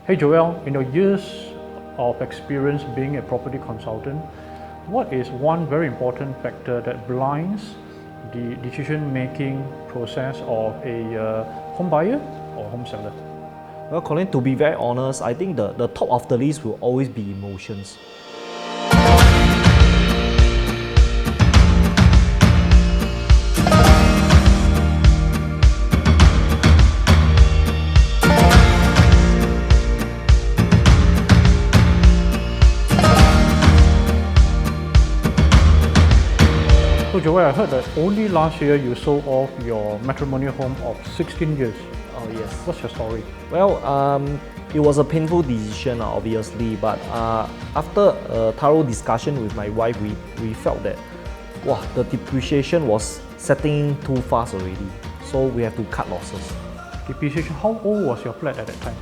Hey Joel, in your years of experience being a property consultant, what is one very important factor that blinds the decision-making process of a home buyer or home seller? Well, Colin, to be very honest, I think the top of the list will always be emotions. So Joel, I heard that only last year you sold off your matrimonial home of 16 years. Oh yes. What's your story? Well, it was a painful decision, obviously, but after a thorough discussion with my wife, we felt that the depreciation was setting too fast already, so we have to cut losses. Depreciation, how old was your flat at that time?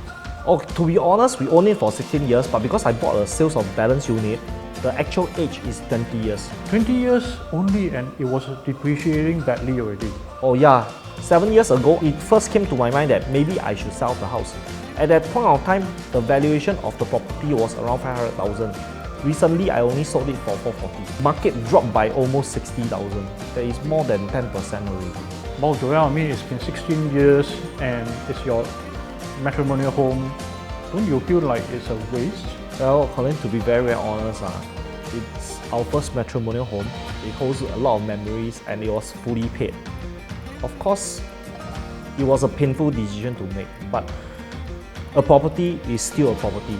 Oh, to be honest, we owned it for 16 years, but because I bought a sales of balance unit, the actual age is 20 years. 20 years only, and it was depreciating badly already. Oh yeah, 7 years ago, it first came to my mind that maybe I should sell the house. At that point of time, the valuation of the property was around 500,000. Recently, I only sold it for 440. Market dropped by almost 60,000. That is more than 10% already. Well, Joel, I mean, it's been 16 years and it's your matrimonial home. Don't you feel like it's a waste? Well, Colin, to be very, very honest, it's our first matrimonial home. It holds a lot of memories and it was fully paid. Of course, it was a painful decision to make, but a property is still a property.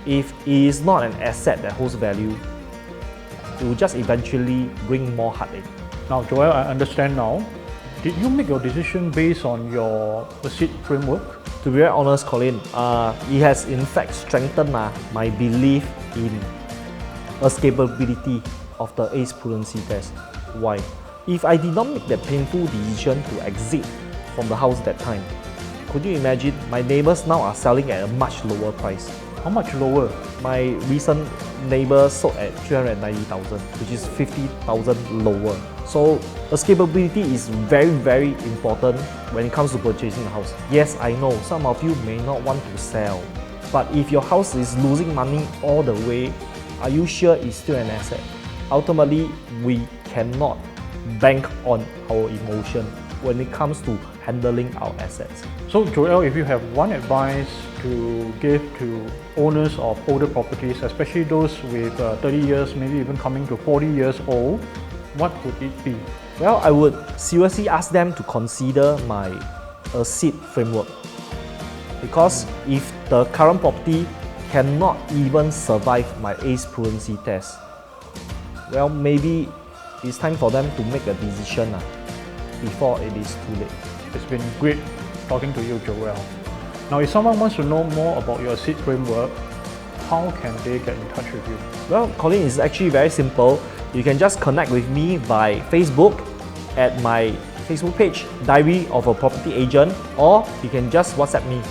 If it is not an asset that holds value, it will just eventually bring more heartache. Now, Joel, I understand now. Did you make your decision based on your ACCEDE framework? To be very honest, Colin, it has in fact strengthened my belief in escapability of the ACE prudency test. Why? If I did not make that painful decision to exit from the house that time, could you imagine my neighbors now are selling at a much lower price? How much lower? My recent neighbor sold at 390,000, which is 50,000 lower. So escapability is very, very important when it comes to purchasing a house. Yes, I know some of you may not want to sell, but if your house is losing money all the way, are you sure it's still an asset? Ultimately, we cannot bank on our emotion when it comes to handling our assets. So Joel, if you have one advice to give to owners of older properties, especially those with 30 years, maybe even coming to 40 years old, what would it be? Well, I would seriously ask them to consider my ACCEDE framework. Because if the current property cannot even survive my ACE prudency test, well, maybe it's time for them to make a decision before it is too late. It's been great talking to you, Joel. Now, if someone wants to know more about your ACCEDE framework, how can they get in touch with you? Well, Colin, it's actually very simple. You can just connect with me by Facebook at my Facebook page, Diary of a Property Agent, or you can just WhatsApp me.